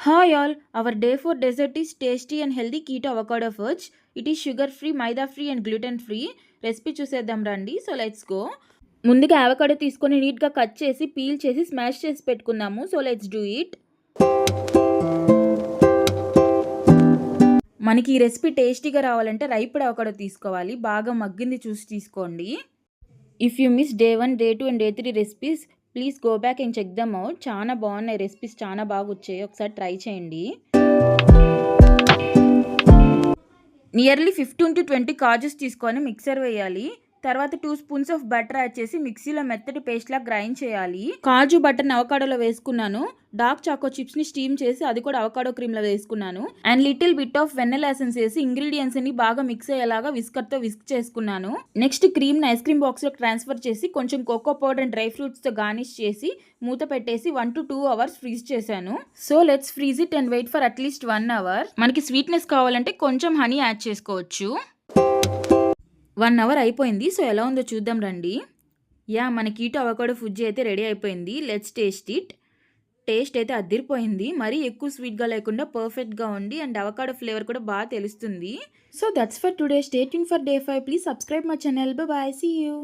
Hi all, our day 4 dessert is tasty and healthy keto avocado fudge. It is sugar free, maida free and gluten free. Recipe చూసేద్దాం రండి. So let's go. ముందుగా avocado తీసుకొని నీట్గా cut చేసి peel చేసి smash చేసి పెట్టుకుందాము. So let's do it. మనకి ఈ రెసిపీ టేస్టీగా రావాలంటే రైప్డ్ అవకాడో తీసుకోవాలి. బాగా మగ్గింది చూసి తీసుకోండి. If you miss day 1, day 2 and day 3 recipes please go back and check them out. చాలా బాగున్నాయి రెసిపీస్, చాలా బాగా వచ్చాయి. ఒకసారి ట్రై చేయండి. నియర్లీ 15 to 20 కాజుస్ తీసుకొని మిక్సర్ వేయాలి. తర్వాత 2 స్పూన్స్ ఆఫ్ బటర్ యాడ్ చేసి మిక్సీలో మెత్తటి పేస్ట్ లా గ్రైండ్ చేయాలి. కాజు బటర్ని అవకాడోలో వేసుకున్నాను. డార్క్ చాకో చిప్స్ ని స్టీమ్ చేసి అది కూడా అవకాడో క్రీమ్ లో వేసుకున్నాను. And little bit of vanilla essence వేసి ఇంగ్రీడియంట్స్ ని బాగా మిక్స్ అయ్యేలాగా విస్కర్ తో విస్క్ చేసుకున్నాను. నెక్స్ట్ క్రీమ్ ని ఐస్ క్రీమ్ బాక్స్ లో ట్రాన్స్ఫర్ చేసి కొంచెం cocoa powder and dry fruits తో గార్నిష్ చేసి మూత పెట్టేసి 1 to 2 hours ఫ్రీజ్ చేశాను. So let's freeze it and wait for at least 1 hour. మనకి స్వీట్నెస్ కావాలంటే కొంచెం హనీ యాడ్ చేసుకోవచ్చు. 1 hour అయిపోయింది. సో ఎలా ఉందో చూద్దాం రండి. యా, మన కీటో అవకాడో ఫుడ్ అయితే రెడీ అయిపోయింది. Let's taste it. టేస్ట్ అయితే అదిరిపోయింది. మరీ ఎక్కువ స్వీట్గా లేకుండా పర్ఫెక్ట్గా ఉంది అండ్ అవకాడో ఫ్లేవర్ కూడా బాగా తెలుస్తుంది. So that's for today. Stay tuned for day 5. Please subscribe my channel. Bye bye. See you.